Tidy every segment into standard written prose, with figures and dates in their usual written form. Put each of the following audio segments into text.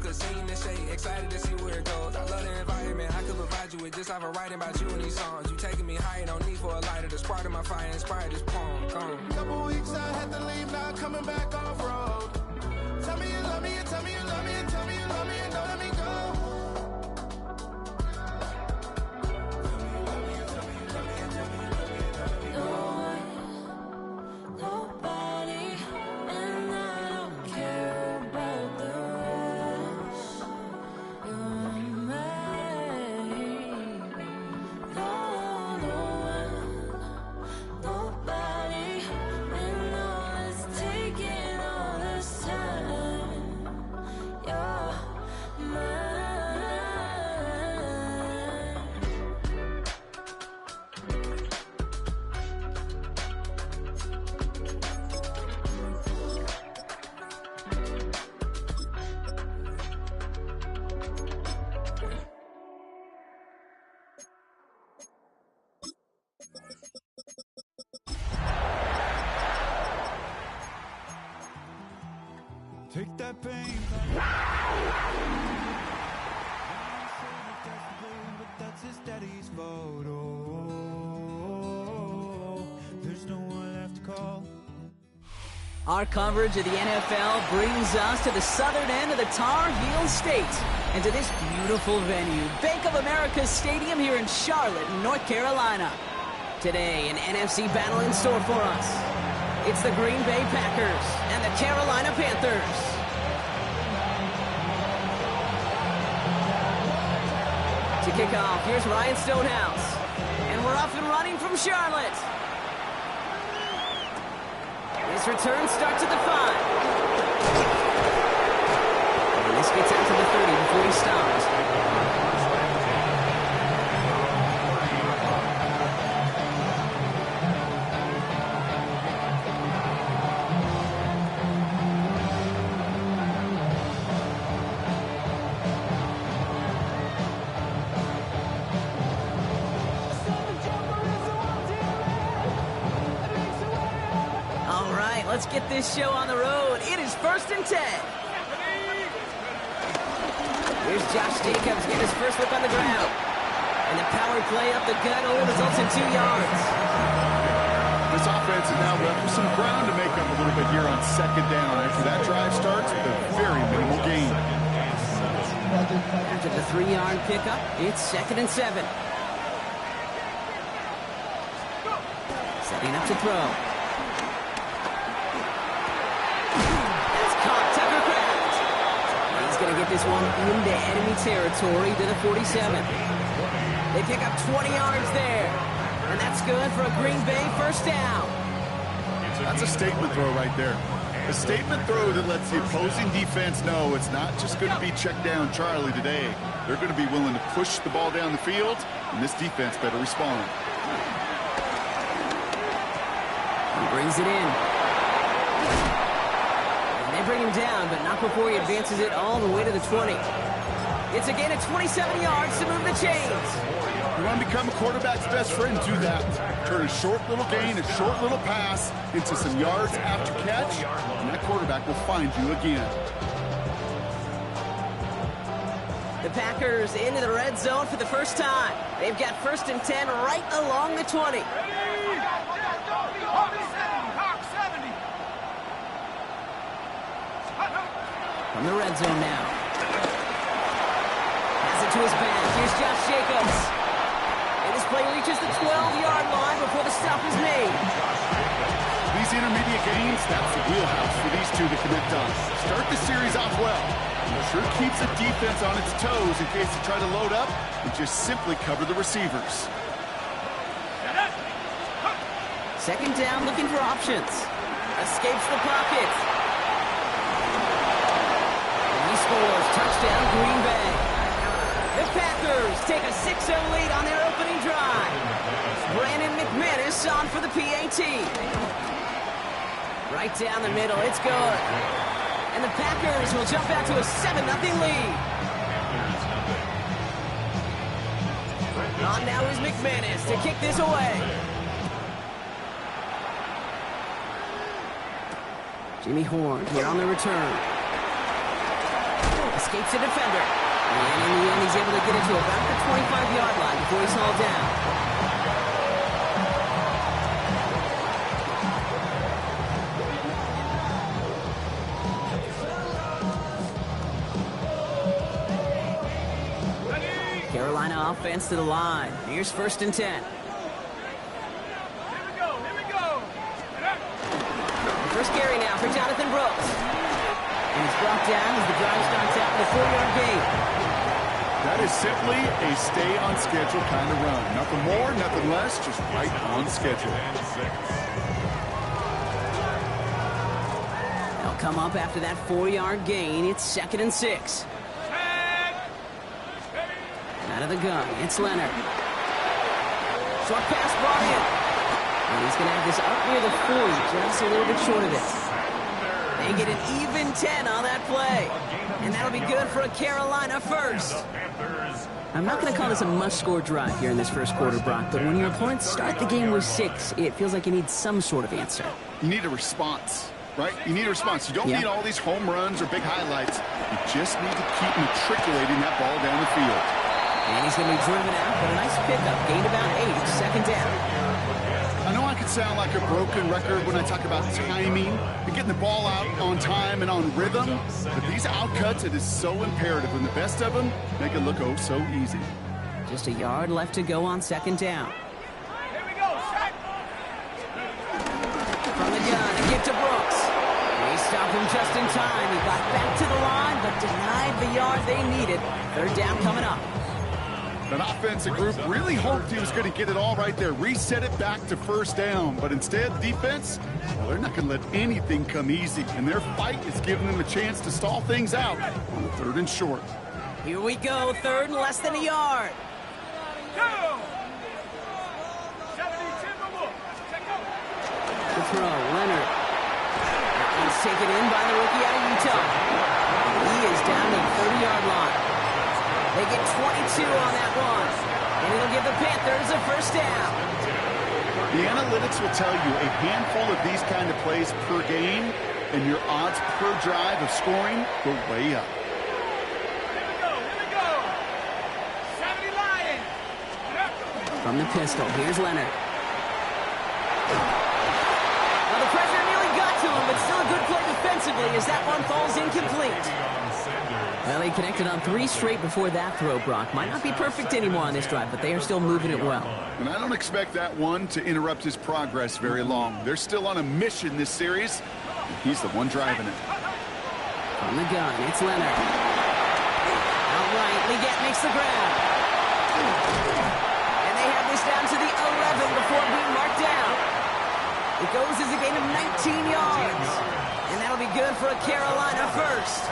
the scene to shake, excited to see where it goes. I love the environment, I could provide you with just off of writing about you in these songs. You taking me higher, no need for a lighter. The spark of my fire inspired this poem. Gone. Couple weeks I had to leave, now coming back off road. Tell me you love me, and tell me you love me, and tell me you love me, and don't let me go. Take that pain. But that's his daddy's photo. There's no one left to call. Our coverage of the NFL brings us to the southern end of the Tar Heel State and to this beautiful venue, Bank of America Stadium here in Charlotte, North Carolina. Today, an NFC battle in store for us. It's the Green Bay Packers and the Carolina Panthers. To kick off, here's Ryan Stonehouse. And we're off and running from Charlotte. This return starts at the 5. And this gets out to the 30 before he stops. Let's get this show on the road. It is 1st and 10. Here's Josh Jacobs getting his first look on the ground. And the power play up the gut only results in 2 yards. This offense is now left with some ground to make up a little bit here on 2nd down after that drive starts with a very minimal gain. After the 3-yard pickup, it's 2nd and 7. Setting up to throw. Going to get this one into enemy territory to the 47. They pick up 20 yards there. And that's good for a Green Bay 1st down. That's a statement throw right there. A statement throw that lets the opposing defense know it's not just going to be check down Charlie today. They're going to be willing to push the ball down the field, and this defense better respond. He brings it in. They bring him down, but not before he advances it all the way to the 20. It's a gain of 27 yards to move the chains. You want to become a quarterback's best friend, do that. Turn a short little gain, a short little pass into some yards after catch, and that quarterback will find you again. The Packers into the red zone for the first time. They've got 1st and 10 right along the 20. From the red zone now. Pass it to his back. Here's Josh Jacobs. And this play reaches the 12-yard line before the stop is made. These intermediate gains, that's the wheelhouse for these two to connect on. Start the series off well. It sure keeps the defense on its toes in case they try to load up and just simply cover the receivers. 2nd down, looking for options. Escapes the pocket. Scores. Touchdown, Green Bay. The Packers take a 6-0 lead on their opening drive. Brandon McManus on for the PAT. Right down the middle. It's good. And the Packers will jump out to a 7-0 lead. On now is McManus to kick this away. Jimmy Horn here on the return. Escapes the defender. And in the end, he's able to get it to about the 25-yard line before he's hauled down. Carolina offense to the line. Here's 1st and 10. First carry now for Jonathan Brooks. And he's brought down as the drive starts out with a 4-yard gain. That is simply a stay on schedule kind of run. Nothing more, nothing less, just right on schedule. They'll come up after that 4-yard gain. It's 2nd and 6. Out of the gun, it's Leonard. Short pass brought in. And he's going to have this up near the 40, just a little bit short of it. They get an even 10 on that play. And that'll be good for a Carolina first. I'm not going to call this a must-score drive here in this first quarter, Brock, but when your opponents start the game with 6, it feels like you need some sort of answer. You need a response, right? You need a response. You don't need all these home runs or big highlights. You just need to keep matriculating that ball down the field. And he's going to be driven out, but a nice pickup. Gained about 8, 2nd down. I know I could sound like a broken record when I talk about timing and getting the ball out on time and on rhythm, but these outcuts, it is so imperative, and the best of them make it look oh so easy. Just a yard left to go on 2nd down. Here we go, shot. From the gun, a give to Brooks. They stopped him just in time. He got back to the line, but denied the yard they needed. 3rd down coming up. An offensive group really hoped he was going to get it all right there, reset it back to 1st down. But instead, defense, well, they're not going to let anything come easy. And their fight is giving them a chance to stall things out on the 3rd and short. Here we go, 3rd and less than a yard. The throw, Leonard. He's taken in by the rookie out of Utah. He is down to the 30-yard line. They get 22 on that one. And it'll give the Panthers a 1st down. The analytics will tell you a handful of these kind of plays per game, and your odds per drive of scoring go way up. Here we go. 70 Lions. From the pistol, here's Leonard. Well, the pressure nearly got to him, but still a good play defensively as that one falls incomplete. Well, he connected on 3 straight before that throw, Brock. Might not be perfect anymore on this drive, but they are still moving it well. And I don't expect that one to interrupt his progress very long. They're still on a mission this series. He's the one driving it. From the gun, it's Leonard. Outright, Leggett makes the grab. And they have this down to the 11 before being marked down. It goes as a gain of 19 yards. And that'll be good for a Carolina first.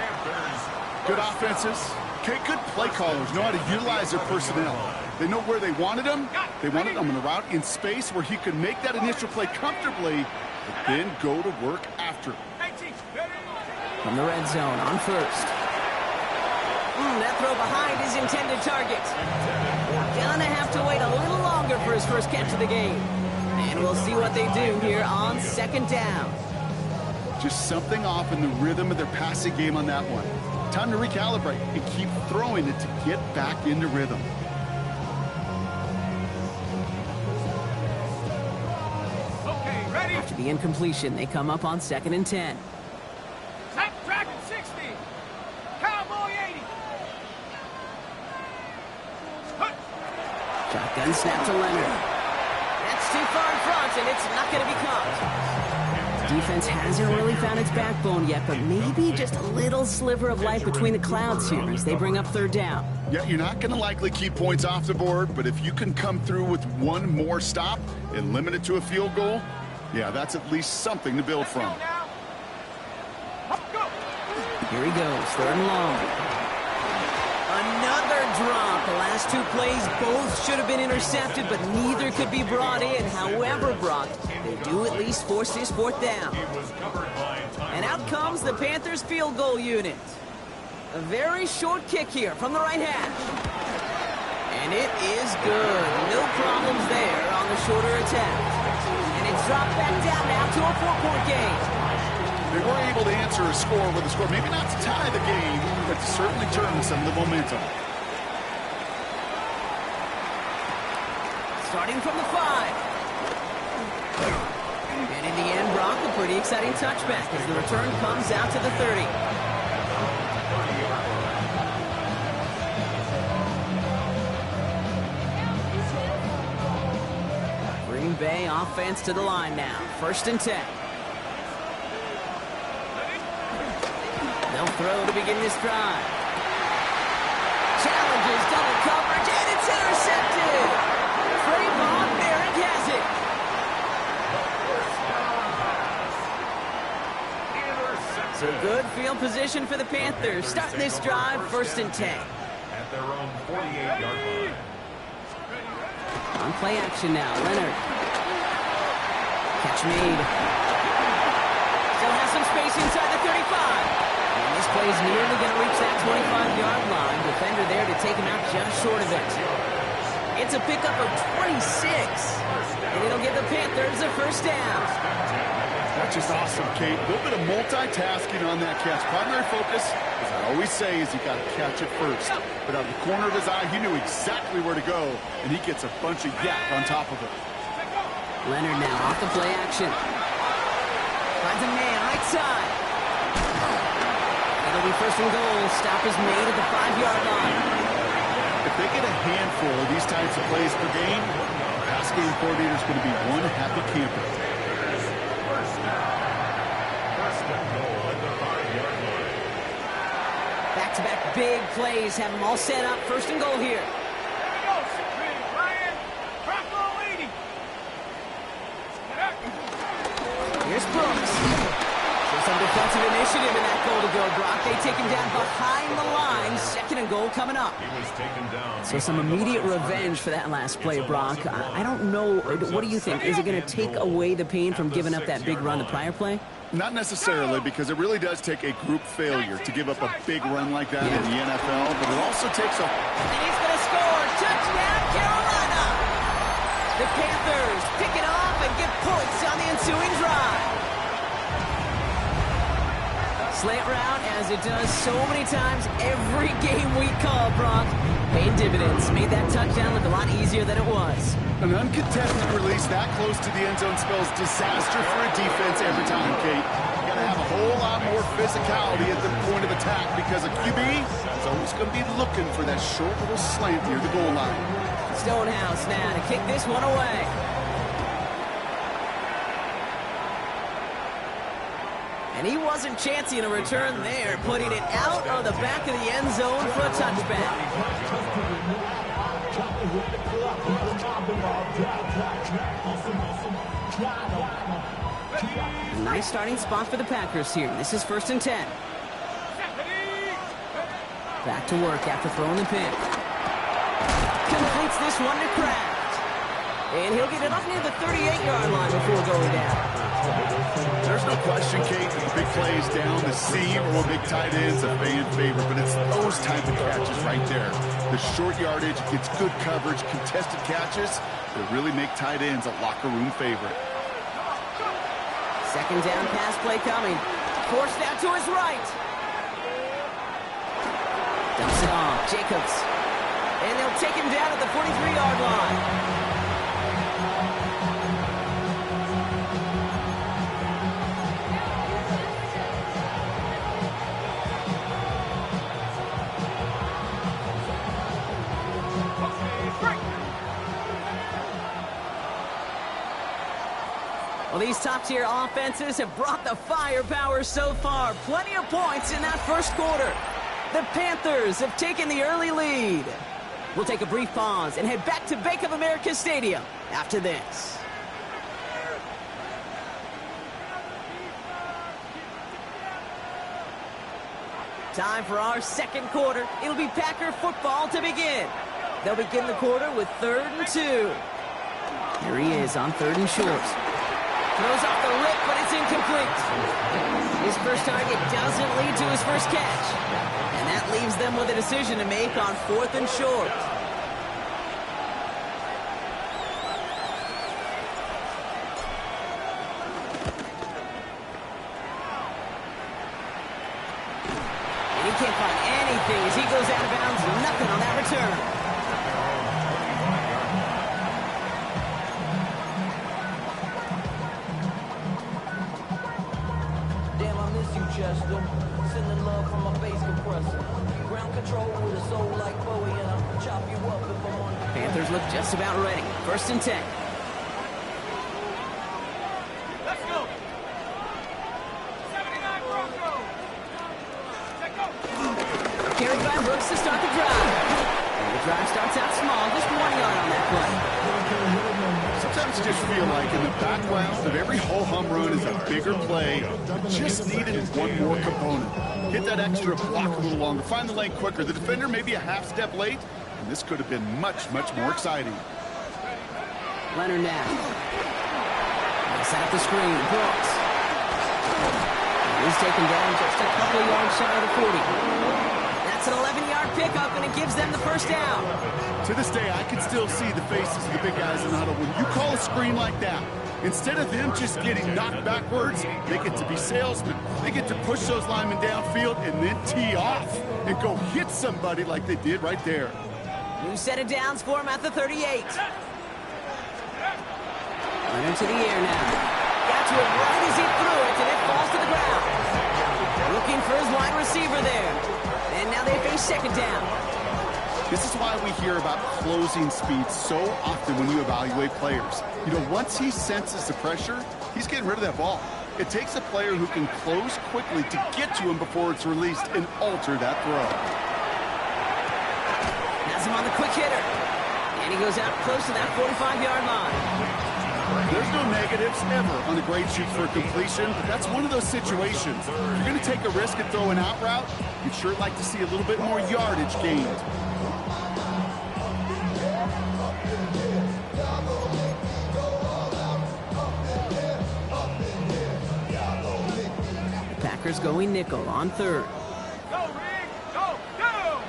Good offenses. Okay, good play callers know how to utilize their personnel. They know where they wanted them. They wanted them on the route in space where he could make that initial play comfortably, but then go to work after. From the red zone on 1st. That throw behind his intended target. Gonna have to wait a little longer for his first catch of the game. And we'll see what they do here on 2nd down. Just something off in the rhythm of their passing game on that one. Time to recalibrate and keep throwing it to get back into rhythm. Okay, ready. After the incompletion, they come up on 2nd and 10. Dragon 60. Cowboy 80. Shotgun snap to Leonard. That's too far in front, and it's not going to be caught. Defense hasn't really found its backbone yet, but maybe just a little sliver of light between the clouds here as they bring up 3rd down. Yeah, you're not going to likely keep points off the board, but if you can come through with one more stop and limit it to a field goal, yeah, that's at least something to build from. Here he goes, 3rd and long. Another drop. The last 2 plays both should have been intercepted, but neither could be brought in. However, Brock, they do at least force this 4th down. And out comes the Panthers field goal unit. A very short kick here from the right hash. And it is good. No problems there on the shorter attempt. And it's dropped back down now to a 4-point game. They were able to answer a score with a score, maybe not to tie the game, but that to certainly turn some of the momentum. Starting from the 5. And in the end, Brock, a pretty exciting touchback as the return comes out to the 30. Green Bay offense to the line now. 1st and 10. They'll throw to begin this drive. Challenges double coverage, and it's intercepted. Trayvon Merrick has it. So good field position for the Panthers. Starting this drive, 1st and 10. At their own 48-yard line. On play action now, Leonard. Catch made. Still has some space inside the 35. And this play is nearly going to reach that 25-yard line. Defender there to take him out just short of it. It's a pickup of 26. And it'll give the Panthers a 1st down. That's just awesome, Kate. A little bit of multitasking on that catch. Primary focus, as I always say, is you got to catch it first. But out of the corner of his eye, he knew exactly where to go, and he gets a bunch of yak on top of it. Leonard now off the play action. Finds a man right side. It'll be 1st and goal. Stop is made at the 5-yard line. If they get a handful of these types of plays per game, the pass game coordinator is going to be one happy camper. Back-to-back big plays have them all set up. 1st and goal here. Here's Brooks. Shows some defensive initiative in that goal to go, Brock. They take him down behind the line. 2nd and goal coming up. He was taken down. So some immediate revenge for that last play, Brock. I don't know. What do you think? Is it going to take away the pain from giving up that big run the prior play? Not necessarily, because it really does take a group failure to give up a big run like that in the NFL, but it also takes a... And he's going to score. Touchdown, Carolina! The Panthers pick it off and get points on the ensuing drive. Slant route, as it does so many times every game we call, Brock. Paid dividends. Made that touchdown look a lot easier than it was. An uncontested release that close to the end zone spells disaster for a defense every time, Kate. You gotta have a whole lot more physicality at the point of attack because a QB is always gonna be looking for that short little slant near the goal line. Stonehouse now to kick this one away. And he wasn't chancing a return there, putting it out of the back of the end zone for a touchback. A nice starting spot for the Packers here. This is 1st and 10. Back to work after throwing the pick. Completes this one to Kraft. And he'll get it up near the 38-yard line before going down. There's no question, Kate, that the big plays down the seam or big tight ends a fan favorite, but it's those type of catches right there. The short yardage gets good coverage, contested catches that really make tight ends a locker room favorite. 2nd down pass play coming. Forced out to his right. Dumps it off. Jacobs. And they'll take him down at the 43-yard line. Well, these top-tier offenses have brought the firepower so far. Plenty of points in that 1st quarter. The Panthers have taken the early lead. We'll take a brief pause and head back to Bank of America Stadium after this. Time for our 2nd quarter. It'll be Packer football to begin. They'll begin the quarter with 3rd and 2. Here he is on 3rd and short. Throws off the rip, but it's incomplete. His first target doesn't lead to his first catch. And that leaves them with a decision to make on 4th and short. And he can't find anything as he goes out of bounds. Nothing on that return. Damn, I miss you, Chester. Sending love from my bass compressor. Ground control with a soul like Bowie, and I'll chop you up if I'm on. Panthers look just about ready. 1st and 10. Let's go. 79 Broncos. Take go. Carried by Brooks to start the drive. And the drive starts out small, just 1 yard on that play. Sometimes you just feel like in the background of every ho-hum run is a bigger play. Just needed one more component. Hit that extra block a little longer. Find the lane quicker. The defender maybe a half step late. And this could have been much, much more exciting. Leonard now. Set up the screen. Brooks. He's taken down just a couple of yards shy of the 40. That's an 11-yard pickup, and it gives them the first down. To this day, I can still see the faces of the big guys in the huddle. When you call a screen like that, instead of them just getting knocked backwards, they get to be salesmen. They get to push those linemen downfield and then tee off and go hit somebody like they did right there. New set of downs for him at the 38. Leonard to the air now. Got to it right as he threw it, and it falls to the ground. Looking for his wide receiver there. And now they face 2nd down. This is why we hear about closing speed so often when you evaluate players. You know, once he senses the pressure, he's getting rid of that ball. It takes a player who can close quickly to get to him before it's released and alter that throw. Has him on the quick hitter. And he goes out close to that 45-yard line. There's no negatives ever on a great shoot for a completion, but that's one of those situations. If you're going to take a risk and throw an out route, you'd sure like to see a little bit more yardage gained. The Packers going nickel on 3rd. Go, Rick. Go. Go.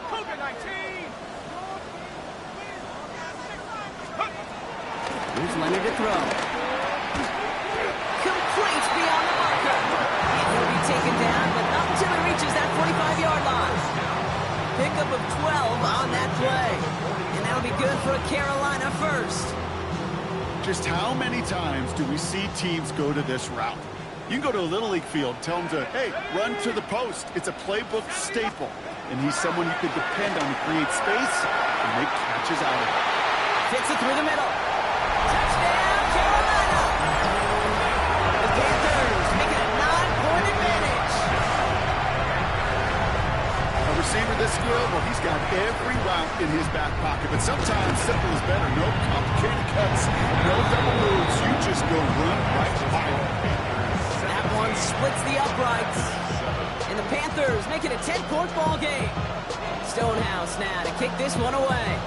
Cougar 19. Here's Leonard to throw. Complete beyond the marker. And he'll be taken down, but not until he reaches that 45-yard line. Pickup of 12 on that play. And that'll be good for a Carolina first. Just how many times do we see teams go to this route? You can go to a Little League field, tell them to, hey, run to the post. It's a playbook staple. And he's someone you can depend on to create space and make catches out of it. Fits it through the middle. Touchdown, Carolina! The Panthers making a 9-point advantage. A receiver this skilled, well, he's got every route in his back pocket. But sometimes simple is better. No complicated cuts, no double moves. You just go run right by it. That one splits the uprights. And the Panthers make it a 10-point ball game. Stonehouse now to kick this one away.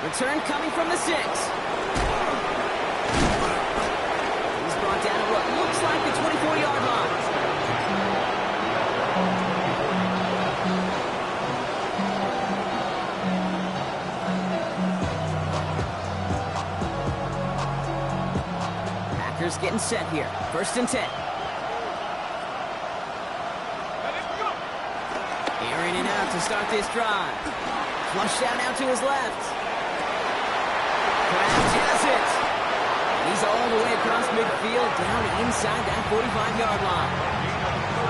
Return coming from the 6. He's brought down at what looks like the 24-yard line. Packers getting set here. 1st and 10. Airing it out to start this drive. Flushed out now to his left. Krabs has it. He's all the way across midfield, down inside that 45-yard line.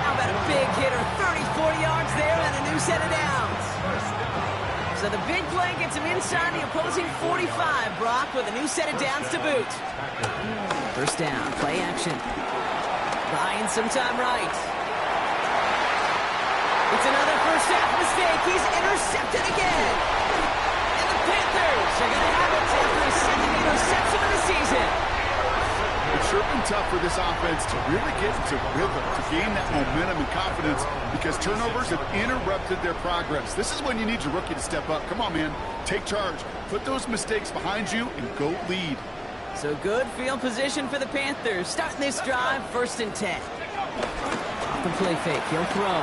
How about a big hitter, 34 yards there, and a new set of downs. So the big play gets him inside the opposing 45, Brock, with a new set of downs to boot. 1st down, play action. Buying some time right. It's another first half mistake. He's intercepted again. And the Panthers are going to have it after his 2nd interception of the season. It's sure been tough for this offense to really get into rhythm, to gain that momentum and confidence, because turnovers have interrupted their progress. This is when you need your rookie to step up. Come on, man. Take charge. Put those mistakes behind you and go lead. So good field position for the Panthers. Starting this drive, 1st and 10. Off the play fake, he'll throw.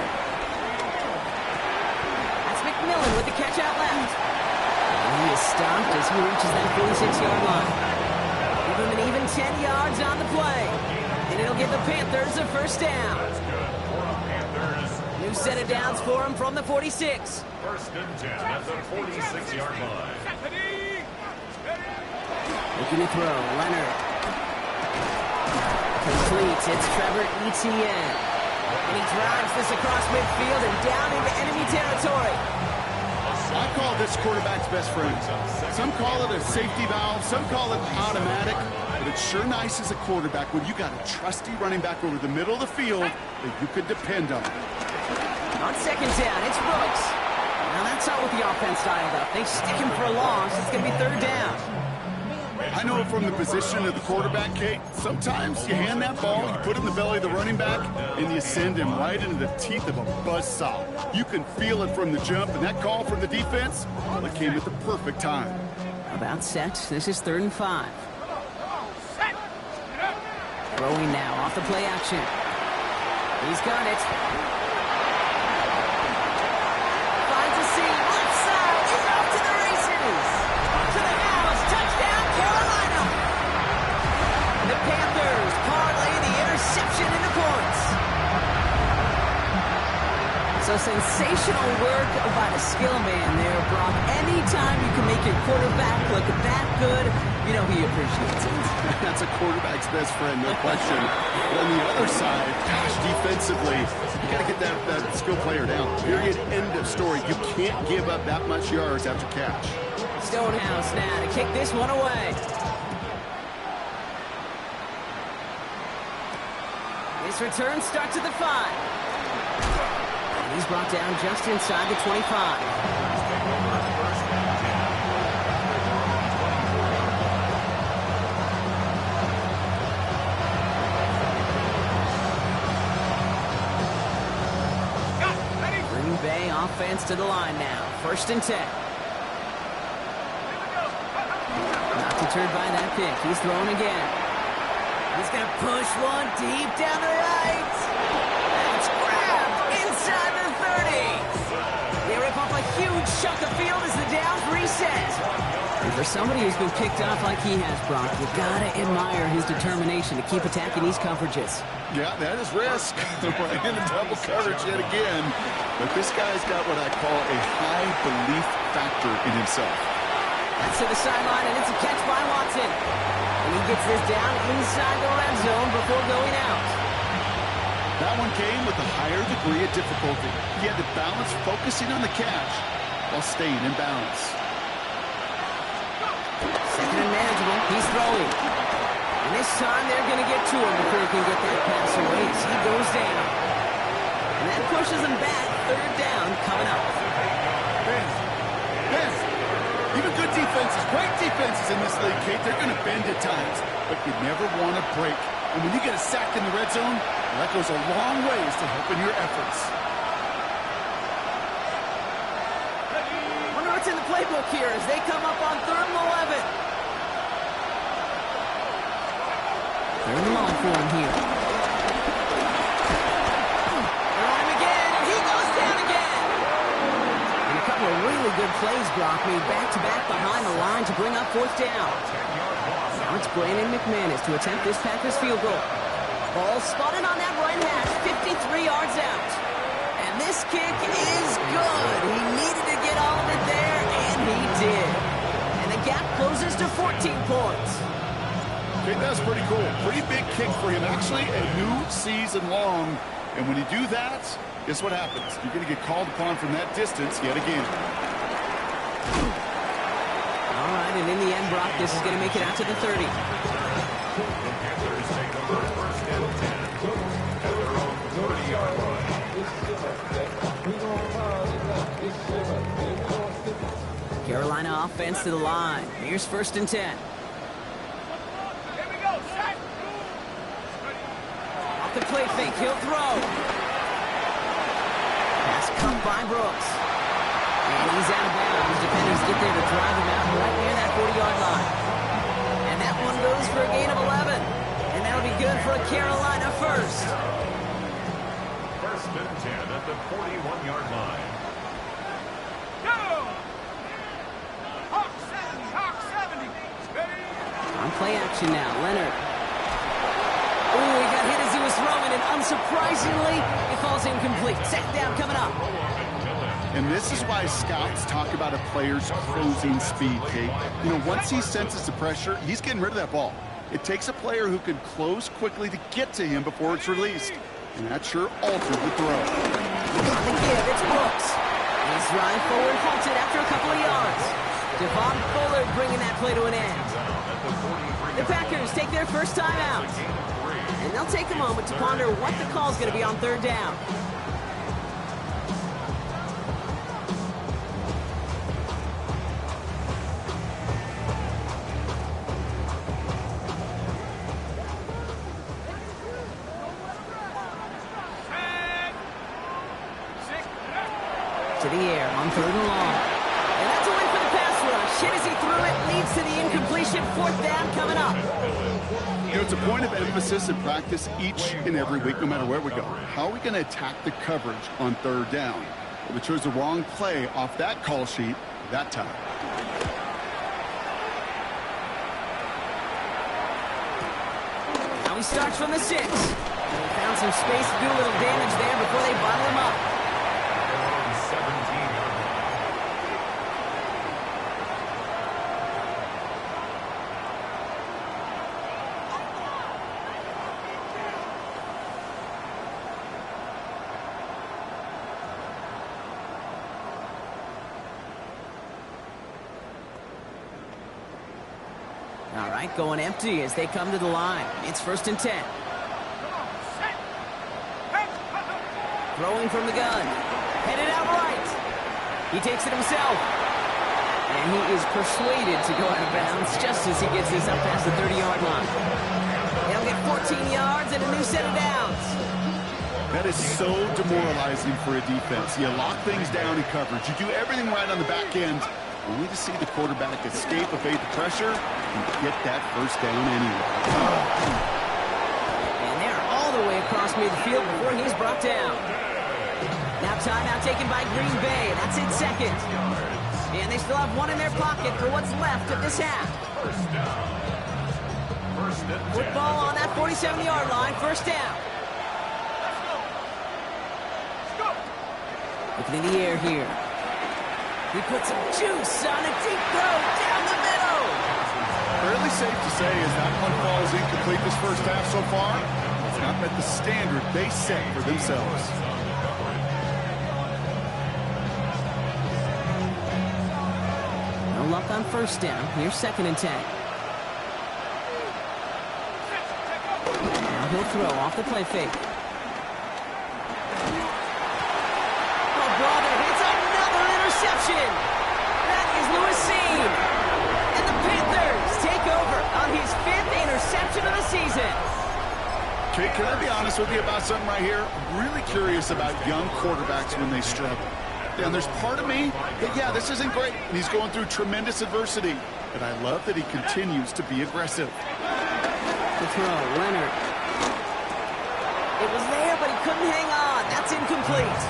That's McMillan with the catch out left. And he is stopped as he reaches that 46-yard line. Give him an even 10 yards on the play. Panthers a first down. That's good for the Panthers. New set of downs for them from the 46. First and 10 at the 46-yard line. Looking to throw. Leonard. Completes. It's Trevor Etienne. And he drives this across midfield and down into enemy territory. I call this quarterback's best friend. Some call it a safety valve, some call it automatic, but it's sure nice as a quarterback when you got a trusty running back over the middle of the field that you could depend on. On second down, it's Brooks. Now that's not what the offense dialed up. They stick him for a loss. It's going to be third down. I know from the position of the quarterback, Kate, sometimes you hand that ball, you put it in the belly of the running back, and you send him right into the teeth of a buzzsaw. You can feel it from the jump, and that call from the defense, well, it came at the perfect time. About set. This is 3rd and 5. Throwing now off the play action. He's got it. Finds a seam. Left side. He's off to the races. To the house. Touchdown, Carolina. The Panthers parlay the interception into points. So sensational work by the skill man there, Brock. Anytime you can make your quarterback look that good, you know he appreciates it. That's a quarterback's best friend, no question. But on the other side, gosh, defensively, you got to get that skill player down. Period. End of story. You can't give up that much yards after catch. Stonehouse now to kick this one away. This return starts at the 5. He's brought down just inside the 25. Green Bay offense to the line now. 1st and 10. Not deterred by that pick. He's throwing again. He's going to push one deep down the right. That's grabbed inside the 30. They rip off a huge chunk of field as the downs reset. And for somebody who's been picked off like he has, Brock, you gotta admire his determination to keep attacking these coverages. Yeah, that is risk. Right in the double coverage yet again. But this guy's got what I call a high belief factor in himself. That's to the sideline, and it's a catch by Watson. And he gets this down inside the red zone before going out. That one came with a higher degree of difficulty. He had to balance focusing on the catch while staying in balance. Second and manageable. He's throwing. And this time they're going to get to him before he can get that pass away as he goes down. And that pushes him back. 3rd down coming up. Ben, even good defenses, great defenses in this league, Kate, they're going to bend at times, but you never want to break. And when you get a sack in the red zone, that goes a long ways to helping your efforts. Wonder what's in the playbook here as they come up on 3rd and 11. 3rd and long for him here. They're on him again, and he goes down again. And a couple of really good plays, Brock, made back-to-back behind the line to bring up 4th down. Now it's Brandon McManus to attempt this Packers field goal. Ball spotted on that right hash, 53 yards out. And this kick is good. He needed to get all of it there, and he did. And the gap closes to 14 points. Okay, that's pretty cool. Pretty big kick for him. Actually, a new season long. And when you do that, guess what happens? You're going to get called upon from that distance yet again. All right, and in the end, Brock, this is going to make it out to the 30. Carolina offense to the line. Here's 1st and 10. Here we go, set. Off the play fake, he'll throw. Pass cut by Brooks. And he's out of bounds. Defenders get there to drive him out right near that 40-yard line. And that one goes for a gain of 11. And that'll be good for a Carolina first. 1st and 10 at the 41-yard line. Go! Hawk 70, Hawk 70. Steady. On play action now, Leonard. Ooh, he got hit as he was surprisingly, it falls incomplete. Second down coming up. And this is why scouts talk about a player's closing speed, Kate. You know, once he senses the pressure, he's getting rid of that ball. It takes a player who can close quickly to get to him before it's released. And that sure altered the throw. Got the give, it's Brooks. His drive forward halted after a couple of yards. Devon Fuller bringing that play to an end. The Packers take their first time out. And they'll take a moment to ponder what the call's going to be on third down. To the air on third and long. And that's a win for the pass rush. Hit as he threw it, leads to the incompletion. Fourth down coming up. You know, it's a point of emphasis in practice each and every week, no matter where we go. How are we going to attack the coverage on third down? Well, we chose the wrong play off that call sheet that time. Now he starts from the 6. He found some space to do a little damage there before they bottle him up. All right, going empty as they come to the line. It's 1st and 10. Throwing from the gun. Headed out right. He takes it himself. And he is persuaded to go out of bounds just as he gets this up past the 30-yard line. He'll get 14 yards and a new set of downs. That is so demoralizing for a defense. You lock things down in coverage. You do everything right on the back end, only to see the quarterback escape, evade the pressure, and get that first down anyway. And they're all the way across midfield before he's brought down. Now timeout taken by Green Bay, and that's in second. And they still have one in their pocket for what's left of this half. Football on that 47-yard line, first down. Looking in the air here. He puts some juice on a deep throw down the middle. Fairly safe to say as that one falls incomplete this first half so far, it's not met the standard they set for themselves. No luck on first down. Here's 2nd and 10. Now he'll throw off the play fake. Oh, brother, it's another interception. That is Lewis Cine. And the Panthers take over on his 5th interception of the season. Kate, can I be honest with you about something right here? I'm really curious about young quarterbacks when they struggle. And there's part of me that, yeah, this isn't great. And he's going through tremendous adversity. But I love that he continues to be aggressive. The throw, Leonard. It was there, but he couldn't hang on. That's incomplete.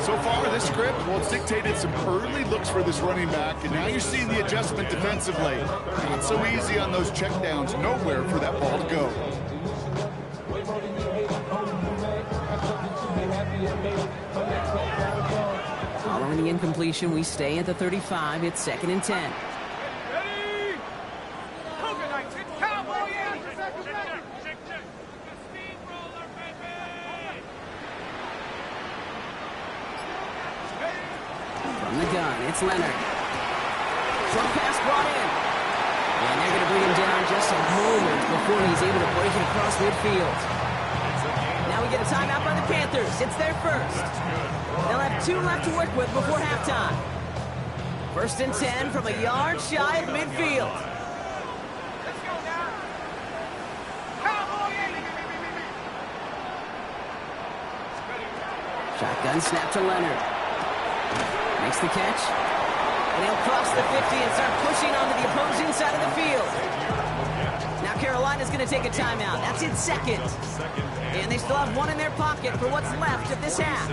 So far, this script, well, it's dictated some early looks for this running back, and now you're seeing the adjustment defensively. Not so easy on those checkdowns. Nowhere for that ball to go. Following the incompletion, we stay at the 35. It's 2nd and 10. Ready? Cougar Knights, it's Cowboy in! Steamroller, baby! From the gun, it's Leonard. Short pass brought in. And they're going to bring him down just a moment before he's able to break it across midfield. Now we get a timeout by the Panthers. It's their first. They'll have 2 left to work with before halftime. 1st and 10 from a yard shy of midfield. Let's go now! Cowboy in! Shotgun snap to Leonard. Makes the catch. And he'll cross the 50 and start pushing onto the opposing side of the field. Now Carolina's going to take a timeout. That's in second. And they still have one in their pocket for what's left of this half.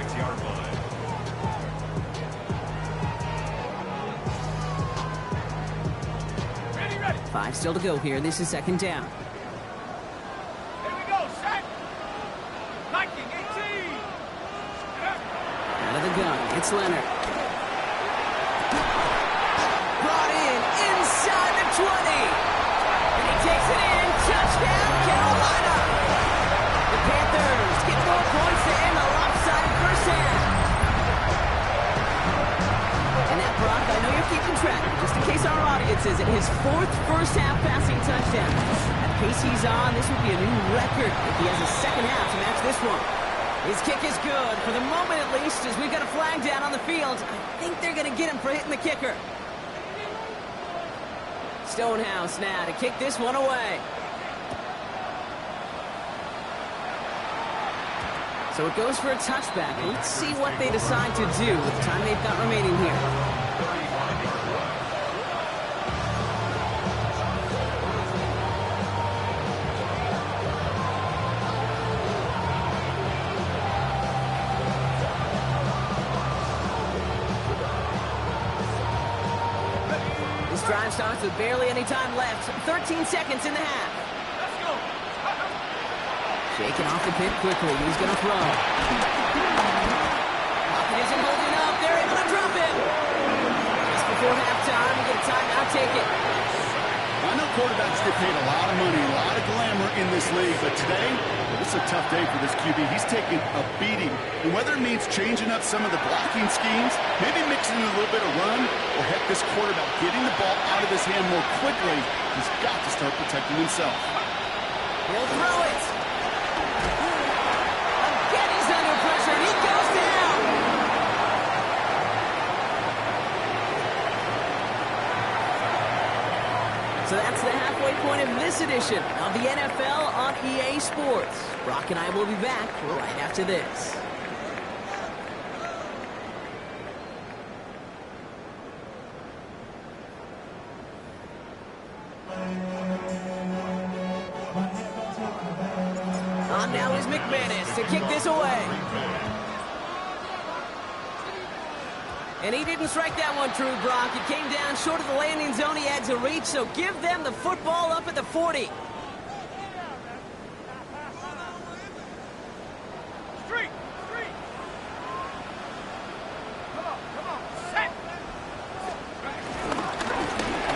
5 still to go here. This is 2nd down. Here we go, set! Like line. It's Leonard. Brought in inside the 20. And he takes it in. Touchdown, Carolina. The Panthers get 4 points to end the lopsided first half. And that, Brock, I know you're keeping track, just in case our audience isn't, his 4th first-half passing touchdown. At the pace he's on, this would be a new record if he has a second half to match this one. His kick is good, for the moment at least, as we've got a flag down on the field. I think they're going to get him for hitting the kicker. Stonehouse now to kick this one away. So it goes for a touchback. Let's see what they decide to do with the time they've got remaining here. This drive starts with barely any time left. 13 seconds in the half. Shaking off the pit quickly. He's going to throw. Pocket isn't holding up. They're able to drop him. Just before halftime, we get a timeout. Take it. I know quarterbacks get paid a lot of money, a lot of glamour in this league, but today, it's a tough day for this QB. He's taking a beating. And whether it means changing up some of the blocking schemes, maybe mixing in a little bit of run, or heck, this quarterback getting the ball out of his hand more quickly, he's got to start protecting himself. He'll throw it. Under pressure, he goes down. So that's the halfway point of this edition of the NFL on EA Sports. Brock and I will be back right after this. On now is McManus to kick this away. And he didn't strike that one true, Brock. It came down short of the landing zone. He had to reach, so give them the football up at the 40. Street! Come on, set!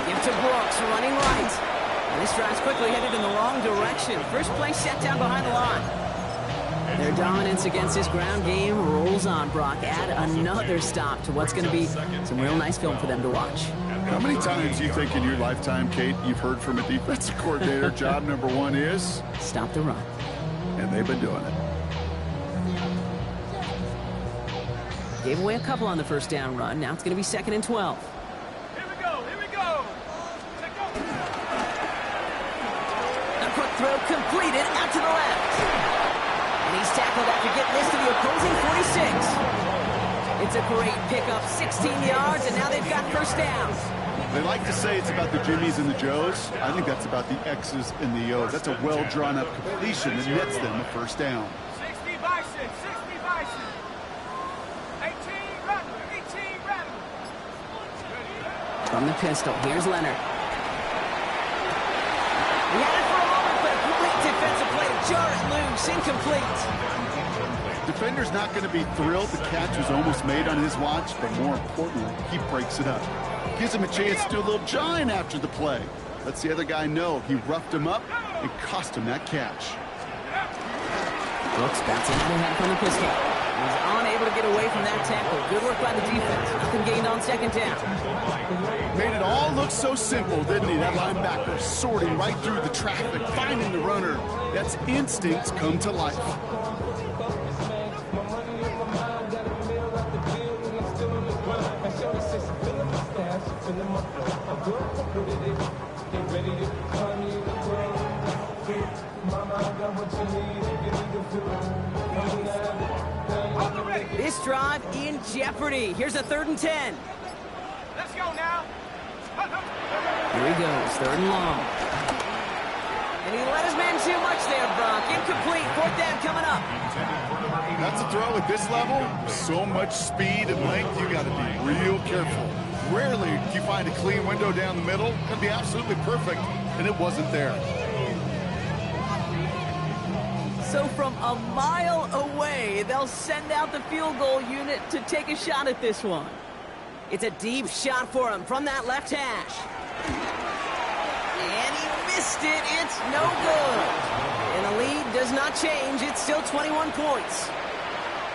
Give to Brooks, running right. And this drive's quickly headed in the wrong direction. First play set down behind the line. Their dominance against this ground game rolls on, Brock. Add another stop to what's going to be some real nice film for them to watch. How many times do you think in your lifetime, Kate, you've heard from a defensive coordinator, job number 1 is? Stop the run. And they've been doing it. Gave away a couple on the first down run. Now it's going to be 2nd and 12. Here we go! Take off! A quick throw completed out to the left. And he's tackled after getting this to the opposing 46. It's a great pickup, 16 yards, and now they've got first down. They like to say it's about the Jimmies and the Joes. I think that's about the X's and the O's. That's a well-drawn-up completion that nets them a first down. 60 Bison! 18 Rattler! From the pistol, here's Leonard. He had it for a moment, but a complete defensive play to jar it loose, incomplete. Defender's not going to be thrilled the catch was almost made on his watch, but more importantly, he breaks it up. Gives him a chance to do a little jawing after the play. Lets the other guy know he roughed him up and cost him that catch. Brooks bouncing out ahead from the pistol. He's unable to get away from that tackle. Good work by the defense. Nothing gained on second down. Made it all look so simple, didn't he? That linebacker sorting right through the traffic, finding the runner. That's instincts come to life. This drive in jeopardy. Here's a 3rd and 10. Let's go now! Here he goes, 3rd and long. And he let his man too much there, Brock. Incomplete, 4th down coming up. That's a throw at this level. So much speed and length, you got to be real careful. Rarely do you find a clean window down the middle. It'd be absolutely perfect, and it wasn't there. So from a mile away, they'll send out the field goal unit to take a shot at this one. It's a deep shot for him from that left hash. And he missed it. It's no good. And the lead does not change. It's still 21 points.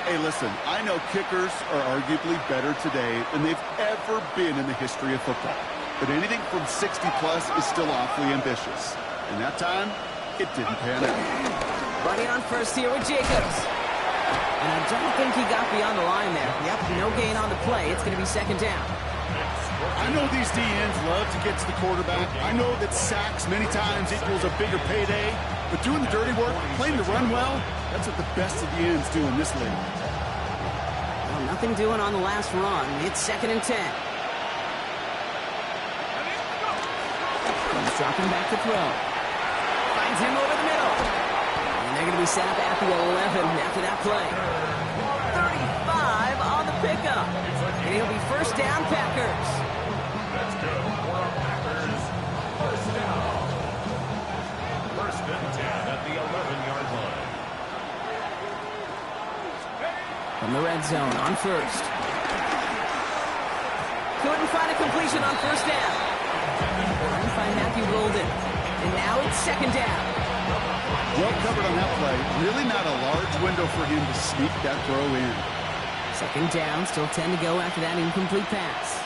Hey, listen, I know kickers are arguably better today than they've ever been in the history of football. But anything from 60-plus is still awfully ambitious. And that time, it didn't pan out. Running on first here with Jacobs. And I don't think he got beyond the line there. Yep, no gain on the play. It's going to be second down. I know these DNs love to get to the quarterback. I know that sacks many times equals a bigger payday. But doing the dirty work, playing the run well, that's what the best of the ends do in this league. Well, nothing doing on the last run. It's second and 10. He's dropping back to throw. Finds him over the middle. And they're going to be set up at the 11 after that play. 35 on the pickup. And it'll be first down, Packers. Let's go for Packers. First down. First and 10 at the 11-yard line. From the red zone on first. Couldn't find a completion on first down. Couldn't find Matthew Golden. And now it's second down. Well covered on that play. Really not a large window for him to sneak that throw in. Second down, still 10 to go after that incomplete pass.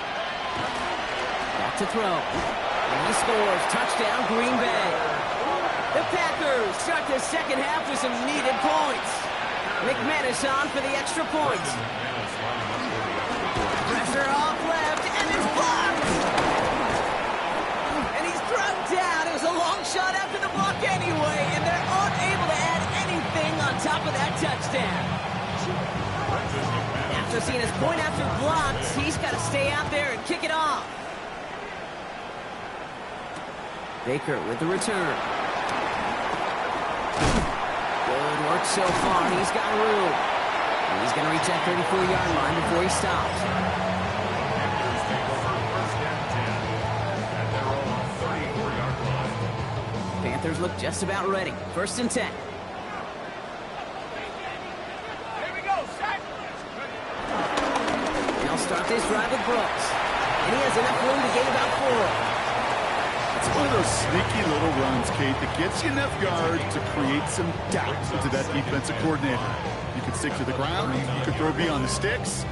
Back to throw. And he scores. Touchdown, Green Bay. The Packers start the second half with some needed points. McManus on for the extra point. Pressure off left, and it's blocked. And he's thrown down. It was a long shot after the block anyway, and they're unable to add anything on top of that touchdown. After seeing his point after blocked, he's got to stay out there and kick it off. Baker with the return. Good work so far. He's got room. And he's going to reach that 34-yard line before he stops. Panthers look just about ready. First and 10. Here we go, sack. They'll start this drive with Brooks. And he has enough room to gain about 4. It's one of those sneaky little runs, Kate, that gets you enough yards to create some doubt into that defensive coordinator. You can stick to the ground, you can throw beyond the sticks,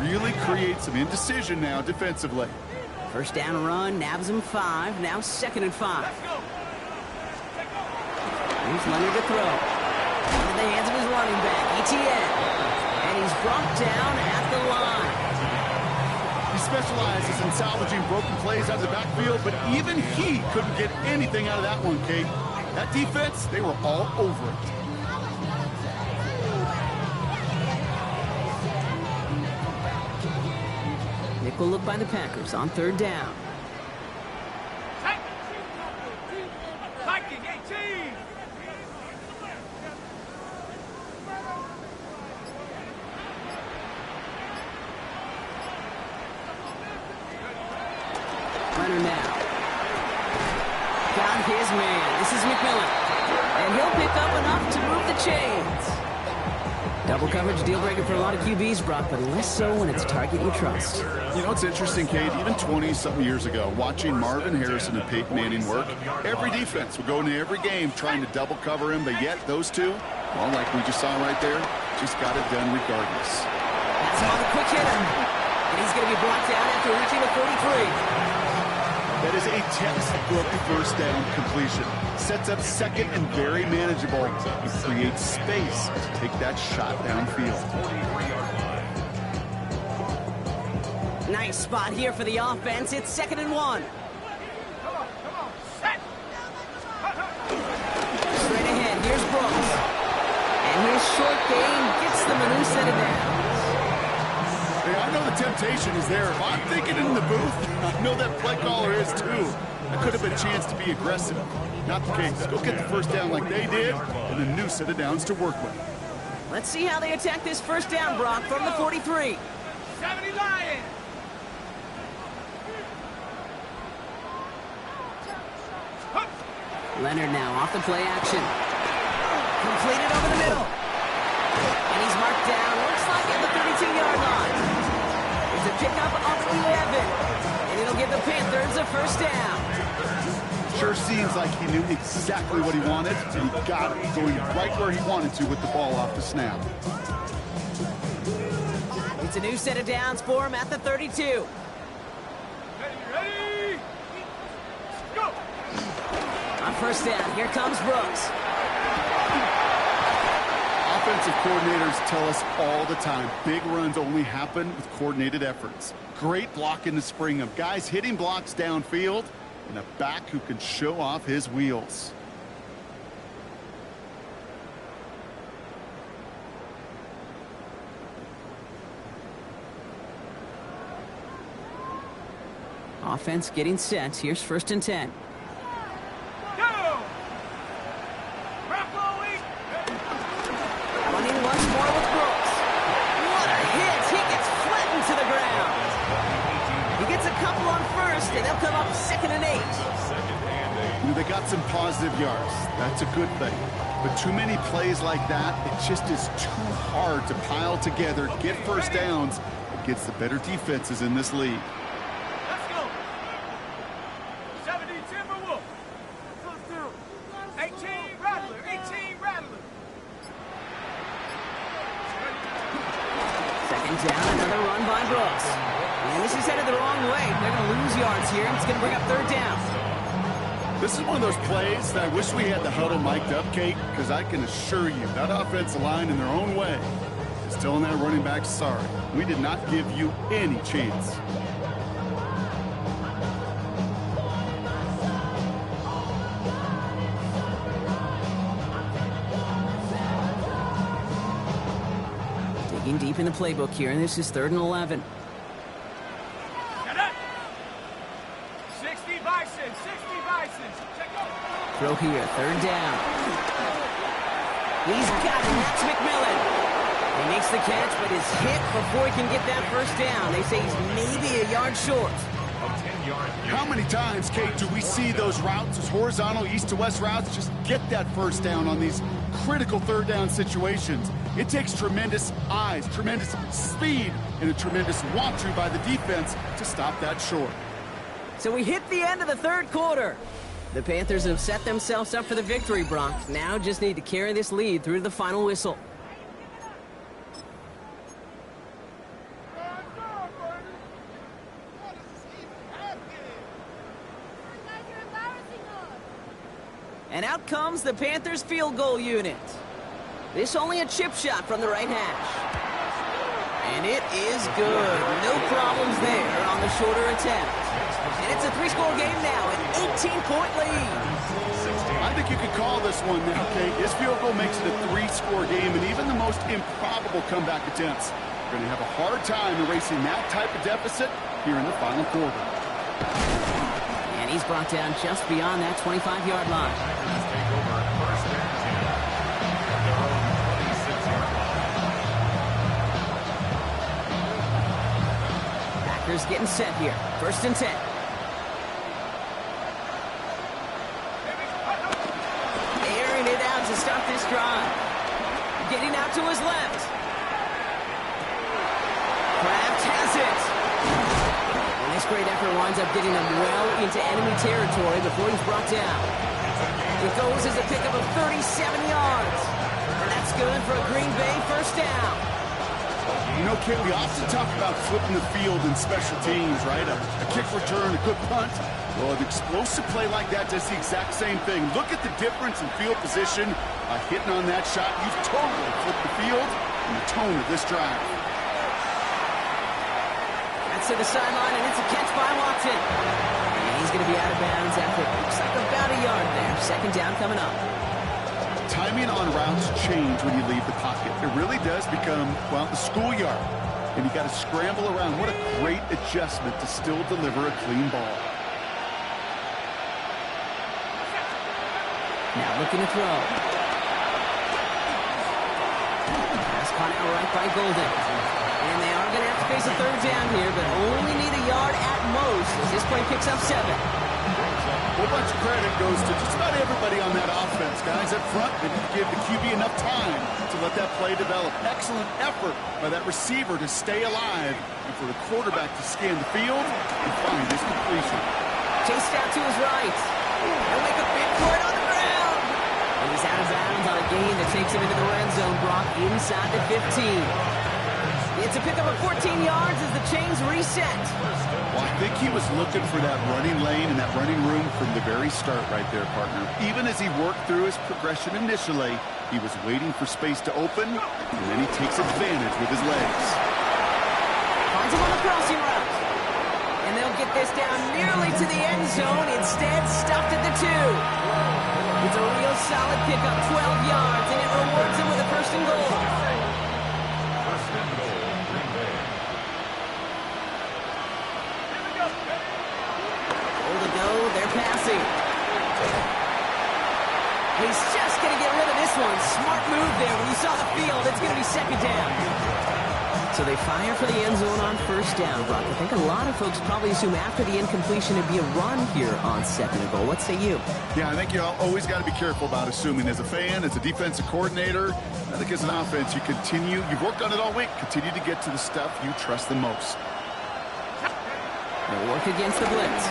really create some indecision now defensively. First down run, nabs him 5, now second and 5. Here's Leonard to throw. Into the hands of his running back, ETN. And he's brought down at the line. He specializes in salvaging broken plays out of the backfield, but even he couldn't get anything out of that one, Kate. That defense, they were all over it. Nickel look by the Packers on third down. Viking 18. Leonard now. Got his man. This is McMillan. And he'll pick up enough to move the chains. Double coverage deal breaker for a lot of QBs, Brock, but less so when it's a target you trust. You know, it's interesting, Kate, even 20-something years ago, watching Marvin Harrison and Peyton Manning work, every defense would go into every game trying to double cover him, but yet those two, well, like we just saw right there, just got it done regardless. That's on the quick hitter. And he's going to be brought down after reaching the 43. That is a textbook first down completion. Sets up second and very manageable and creates space to take that shot downfield. Nice spot here for the offense. It's second and 1. Come on, set. Straight ahead, here's Brooks. And his short game gets them a new set of downs. Hey, I know the temptation is there. If I'm thinking in the booth, I know that play caller is too. That could have been a chance to be aggressive. Not the case. Go get the first down like they did, and a new set of downs to work with. Let's see how they attack this first down, Brock, from the 43. 70 Lions. Leonard now off the play action. Completed over the middle. And he's marked down, looks like at the 32-yard line. It's a pickup of 11. And it'll give the Panthers a first down. Sure seems like he knew exactly what he wanted, and he got it, going right where he wanted to with the ball off the snap. It's a new set of downs for him at the 32. Ready? Go! On first down, here comes Brooks. Offensive coordinators tell us all the time, big runs only happen with coordinated efforts. Great block in the spring of guys hitting blocks downfield, and a back who can show off his wheels. Offense getting set. Here's 1st and 10. Go! Rock rolling! Running once more with Brooks. What a hit! He gets flattened to the ground. He gets a couple on first, and they'll come up 2nd and 8. They got some positive yards. That's a good thing. But too many plays like that, it just is too hard to pile together, get first downs against the better defenses in this league. Let's go! 70 Timberwolf! 18 Rattler! 18 Rattler! 2nd down, another run by Brooks. And this is headed the wrong way. They're going to lose yards here, and it's going to bring up 3rd down. This is one of those plays that I wish we had the huddle mic'd up, Kate, because I can assure you that offensive line in their own way is telling that running back, sorry, we did not give you any chance. Digging deep in the playbook here, and this is 3rd and 11. Get up! 60 Bison! 60 Bison! Check out! Throw here, 3rd down. He's got it, that's McMillan. He makes the catch, but is hit before he can get that 1st down. They say he's maybe a yard short. How many times, Kate, do we see those routes, those horizontal east to west routes, just get that 1st down on these critical 3rd down situations? It takes tremendous eyes, tremendous speed, and a tremendous want-to by the defense to stop that short. So we hit the end of the 3rd quarter. The Panthers have set themselves up for the victory, Brock. Now just need to carry this lead through to the final whistle. And out comes the Panthers field goal unit. This only a chip shot from the right hash. And it is good. No problems there on the shorter attempt. And it's a 3-score game now, an 18-point lead. I think you could call this one now, Kate. This field goal makes it a 3-score game, and even the most improbable comeback attempts are going to have a hard time erasing that type of deficit here in the final quarter. And he's brought down just beyond that 25-yard line. Packers getting set here. 1st and 10. Airing it out to stop this drive. Getting out to his left. Kraft has it. And this great effort winds up getting him well into enemy territory before he's brought down. It goes as a pickup of 37 yards. And that's good for a Green Bay 1st down. You know, Kate, we often talk about flipping the field in special teams, right? A kick return, a good punt. Well, an explosive play like that does the exact same thing. Look at the difference in field position by hitting on that shot. You've totally flipped the field and the tone of this drive. That's to the sideline, and it's a catch by Watson. And he's going to be out of bounds after it looks like about a yard there. 2nd down coming up. Timing on routes change when you leave the pocket. It really does become, well, the schoolyard. And you got to scramble around. What a great adjustment to still deliver a clean ball. Now looking to throw. Pass caught out right by Golden. And they are going to have to face a 3rd down here, but only need a yard at most as this play picks up 7. whole bunch of credit goes to just about everybody on that offense. Guys up front, they didn't give the QB enough time to let that play develop. Excellent effort by that receiver to stay alive and for the quarterback to scan the field and find his completion. Chased out to his right. He'll make a big play on the ground. And he's out of bounds on a gain that takes him into the red zone. Brock inside the 15. It's a pickup of 14 yards as the chains reset. Well, I think he was looking for that running lane and that running room from the very start right there, partner. Even as he worked through his progression initially, he was waiting for space to open, and then he takes advantage with his legs. Finds him on the crossing route. And they'll get this down nearly to the end zone. Instead, stuffed at the 2. It's a real solid pickup, 12 yards, and it rewards him with a first and goal. First and goal, Green Bay. Goal to go, they're passing. He's just going to get rid of this one. Smart move there. When you saw the field, it's going to be second down. So they fire for the end zone on first down, Brock. I think a lot of folks probably assume after the incompletion it'd be a run here on second and goal. What say you? Yeah, I think you always got to be careful about assuming. As a fan, as a defensive coordinator, I think as an offense, you've worked on it all week, continue to get to the stuff you trust the most. They'll work against the blitz.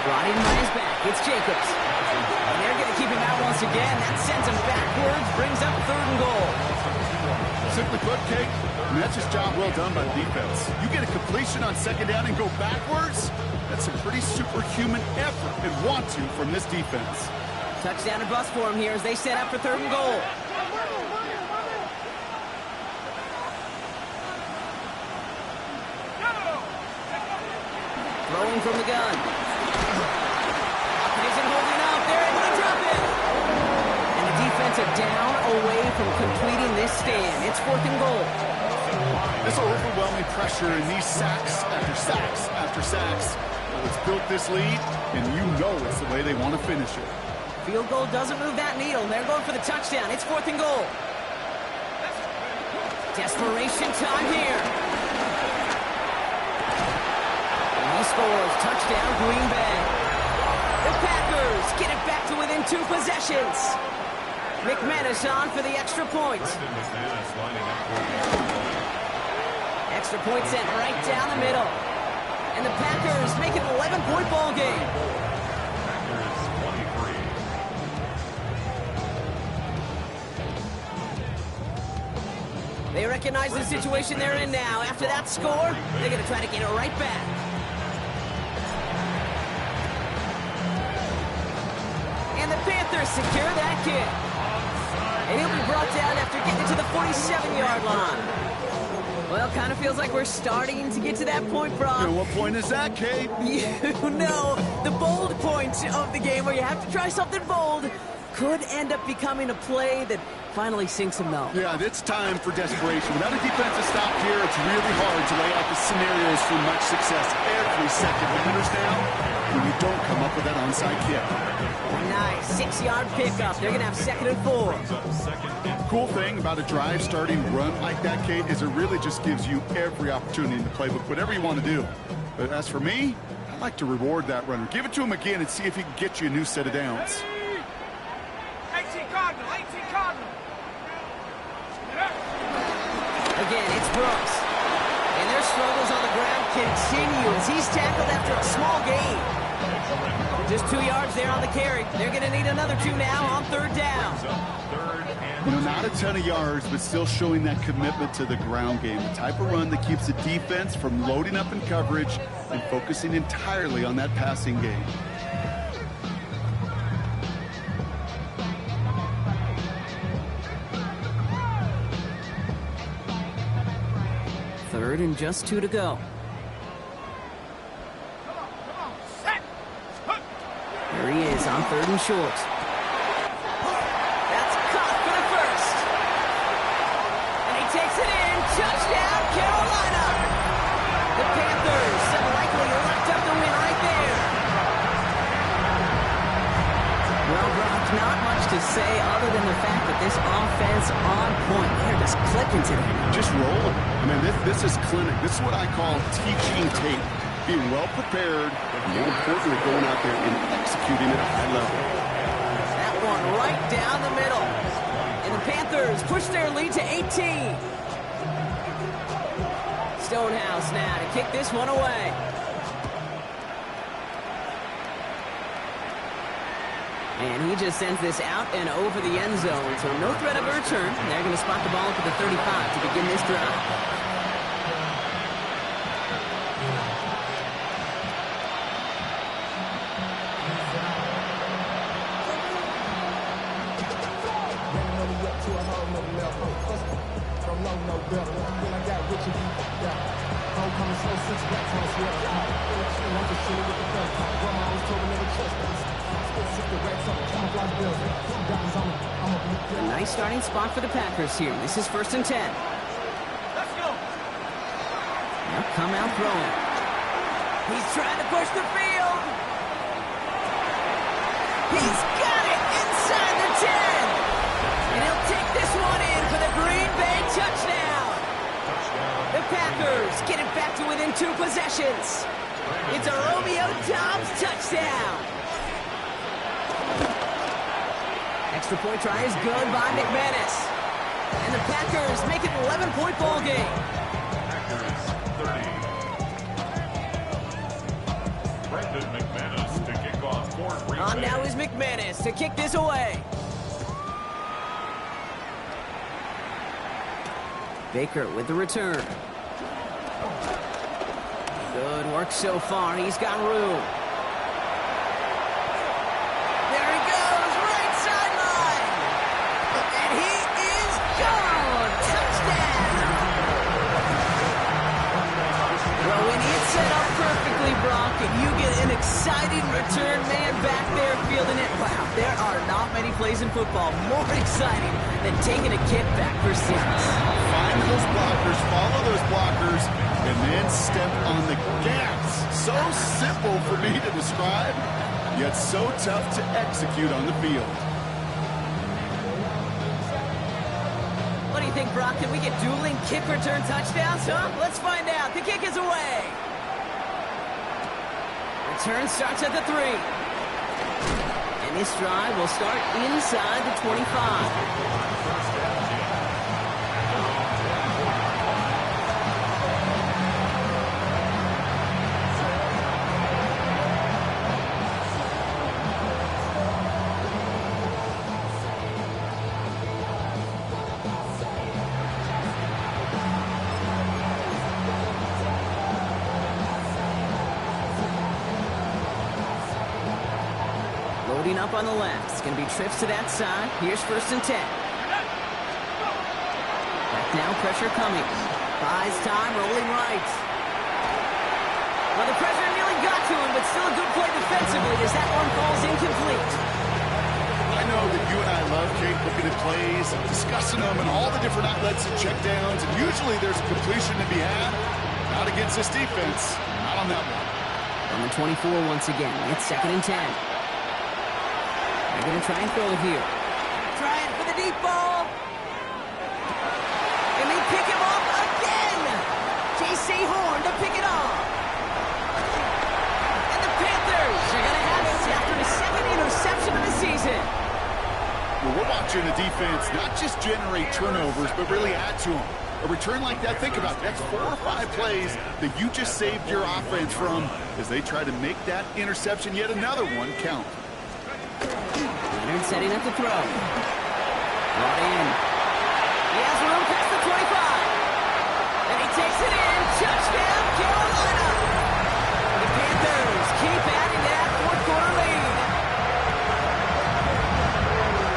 Brought in by his back. It's Jacobs. And they're going to keep him out once again. That sends him backwards, brings up third and goal. Simply put, Kate, and that's his job well done by the defense. You get a completion on second down and go backwards, that's a pretty superhuman effort and want to from this defense. Touchdown and bust for him here as they set up for third and goal. Throwing from the gun. Isn't holding up. They're able to drop it. And the defensive down away from completing this stand. It's fourth and goal. This overwhelming pressure and these sacks after sacks after sacks. Well, it's built this lead, and you know it's the way they want to finish it. Field goal doesn't move that needle. They're going for the touchdown. It's fourth and goal. Desperation time here. And he scores. Touchdown, Green Bay. The Packers get it back to within 2 possessions. McManus on for the extra point. Extra point sent right down the middle. And the Packers make it an 11-point ball game. Packers 23. They recognize the situation they're in now. After that score, they're going to try to get it right back. And the Panthers secure that kick. And he'll be brought down after getting to the 47-yard line. Well, kind of feels like we're starting to get to that point, Brock. And what point is that, Kate? You know, the bold point of the game where you have to try something bold could end up becoming a play that finally sinks him, though. Yeah, it's time for desperation. Without a defensive stop here, it's really hard to lay out the scenarios for much success. Every second matters now when you don't come up with that onside kick. Nice 6-yard pickup. They're going to have second and 4. Cool thing about a drive starting run like that, Kate, is it really just gives you every opportunity in the playbook, whatever you want to do. But as for me, I like to reward that runner. Give it to him again and see if he can get you a new set of downs. 18 Cardinal, 18 Cardinal. Again, it's Brooks. And their struggles on the ground continue as he's tackled after a small gain. Just 2 yards there on the carry. They're going to need another 2 now on third down. You know, not a ton of yards, but still showing that commitment to the ground game. The type of run that keeps the defense from loading up in coverage and focusing entirely on that passing game. Third and just 2 to go. There he is on third and short. That's caught for the first. And he takes it in. Touchdown, Carolina. The Panthers have likely locked up the win right there. Well, Brock, not much to say other than the fact that this offense on point. They're just clicking today. Just rolling. I mean, this is clinic. This is what I call teaching tape. Being well prepared, More importantly, going out there and executing at a high level. That one right down the middle. And the Panthers push their lead to 18. Stonehouse now to kick this one away. And he just sends this out and over the end zone. So no threat of a return. They're going to spot the ball up at the 35 to begin this drive. A nice starting spot for the Packers here. This is 1st and 10. Let's go. Now come out throwing. He's trying to push the field. He's got it inside the 10. And he'll take this one in for the Green Bay touchdown. The Packers get it back to within 2 possessions. It's a Romeo Doubs touchdown. Extra point try is good by McManus. And the Packers make it an 11-point ball game. Packers 30. Brandon McManus to kick off for Green On Bay. now is McManus to kick this away. Baker with the return. Good work so far. He's got room. There he goes, right sideline. And he is gone. Touchdown. Well, when it's set up perfectly, Brock, and you get an exciting return man back there fielding it, wow, there are not many plays in football more exciting than taking a kickback for 6. Find those blockers, follow those blockers, and then step on the gas. So simple for me to describe, yet so tough to execute on the field. What do you think, Brock? Can we get dueling kick return touchdowns, huh? Let's find out. The kick is away. Return starts at the 3. And this drive will start inside the 25. Loading up on the left. It's going to be trips to that side. Here's 1st and 10. Back now, pressure coming. Buys time, rolling right. Well, the pressure nearly got to him, but still a good play defensively as that one falls incomplete. I know that you and I love, Kate, looking at plays, discussing them, and all the different outlets and checkdowns, and usually there's a completion to be had. Not against this defense. Not on that one. On the 24 once again. It's 2nd and 10. They're going to try and throw it here. Trying for the deep ball. And they pick him off again. J.C. Horn to pick it off. And the Panthers are going to have it after the 2nd interception of the season. Well, we're watching the defense not just generate turnovers, but really add to them. A return like that, think about it. That's 4 or 5 plays that you just saved your offense from as they try to make that interception, yet another one, count. Leonard setting up the throw. Brought in. He has room past the 25. And he takes it in. Touchdown, Carolina. The Panthers keep adding to that 4th-quarter lead.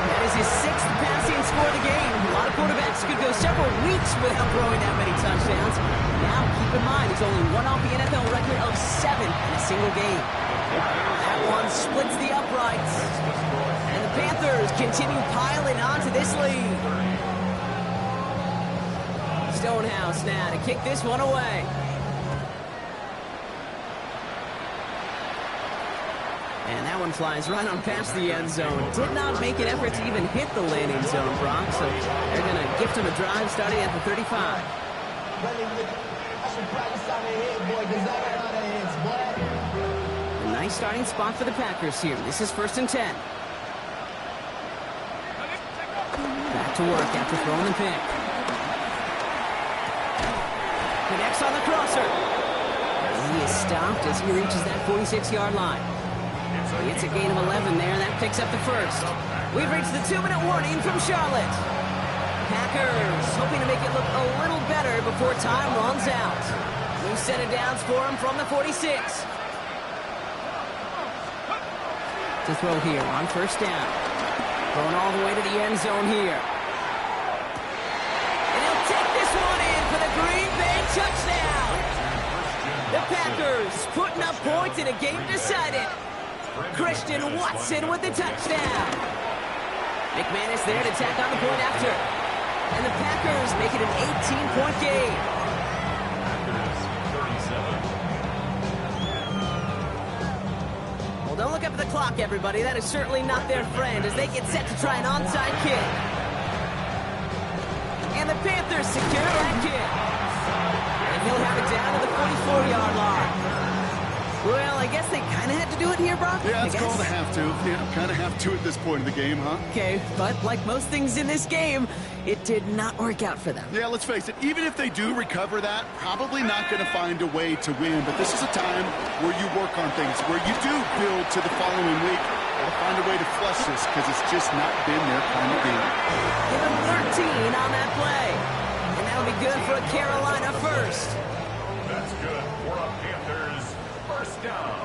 That is his 6th passing score of the game. A lot of quarterbacks could go several weeks without throwing that many touchdowns. Now, keep in mind, he's only one off the NFL record of 7 in a single game. That one splits the uprights. And the Panthers continue piling onto this lead. Stonehouse now to kick this one away. And that one flies right on past the end zone. Did not make an effort to even hit the landing zone, Brock. So they're going to gift him a drive starting at the 35. Nice starting spot for the Packers here. This is 1st and 10. Back to work after throwing the pick. Connects on the crosser. He is stopped as he reaches that 46-yard line. It's a gain of 11 there. That picks up the first. We've reached the 2-minute warning from Charlotte. Packers hoping to make it look a little better before time runs out. New set of downs for him from the 46. To throw here on 1st down. Going all the way to the end zone here. And he'll take this one in for the Green Bay touchdown. The Packers putting up points in a game decided. Christian Watson with the touchdown. McManus there to tack on the point after. And the Packers make it an 18-point game. Well, don't look up at the clock, everybody. That is certainly not their friend as they get set to try an onside kick. And the Panthers secure that kick. And he'll have it down to the 44-yard line. Well, I guess they kind of had to do it here, Brock. Yeah, it's called a have to. Yeah, kind of have to at this point in the game, huh? Okay, but like most things in this game, it did not work out for them. Yeah, let's face it, even if they do recover that, probably not going to find a way to win. But this is a time where you work on things, where you do build to the following week. Got to find a way to flush this because it's just not been their kind of game. Give them 13 on that play. And that'll be good for a Carolina first. That's good for a Panthers first down.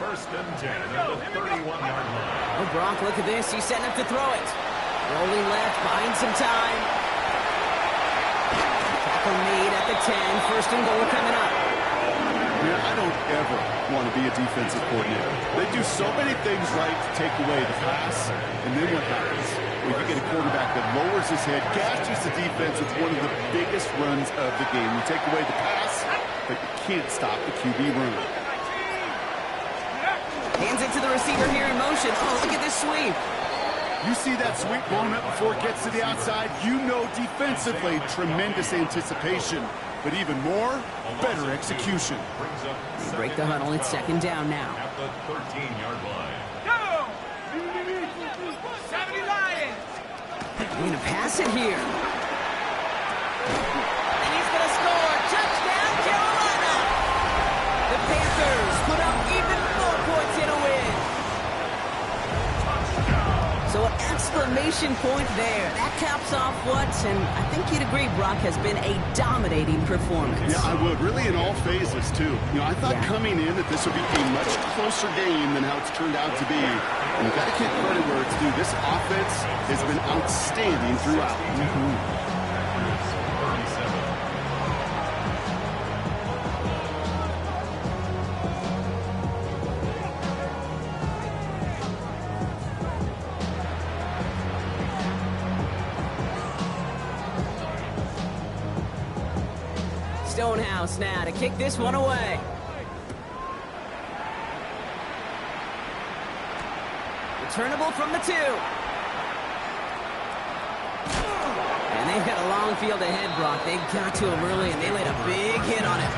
1st and 10 at the 31-yard line. Oh, Brock, look at this. He's setting up to throw it. Rolling left, buying some time. Tackle made at the 10. 1st and goal coming up. Man, I don't ever want to be a defensive coordinator. They do so many things right to take away the pass, and then what happens? Well, you get a quarterback that lowers his head, gashes the defense with one of the biggest runs of the game. You take away the pass, but you can't stop the QB run. Hands it to the receiver here in motion. Oh, look at this sweep. You see that sweep blown up before it gets to the outside, you know defensively, tremendous anticipation. But even more, better execution. They break the huddle. It's 2nd down now. At the 13-yard line. Go! 70 Lions! They're going to pass it here. And he's going to score. Touchdown, Carolina! The Panthers put up even more points in a win. So an exclamation point there. That caps off what, and I think you'd agree, Brock, has been a dominating performance. Yeah, I would. Really in all phases, too. You know, I thought coming in that this would be a much closer game than how it's turned out to be. And you've got to give credit where it's due. This offense has been outstanding throughout. Stonehouse now to kick this one away. Returnable from the 2. And they've got a long field ahead, Brock. They got to him early, and they laid a big hit on it.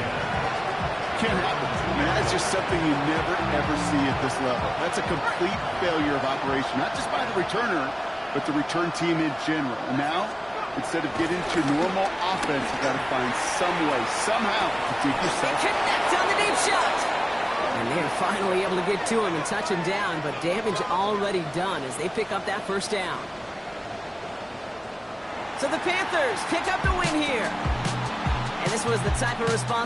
Can't happen. I mean, that's just something you never, ever see at this level. That's a complete failure of operation, not just by the returner, but the return team in general. And now, instead of getting to normal offense, you got to find some way, somehow, to dig yourself. Connect on the deep shot. And they're finally able to get to him and touch him down, but damage already done as they pick up that 1st down. So the Panthers pick up the win here. And this was the type of response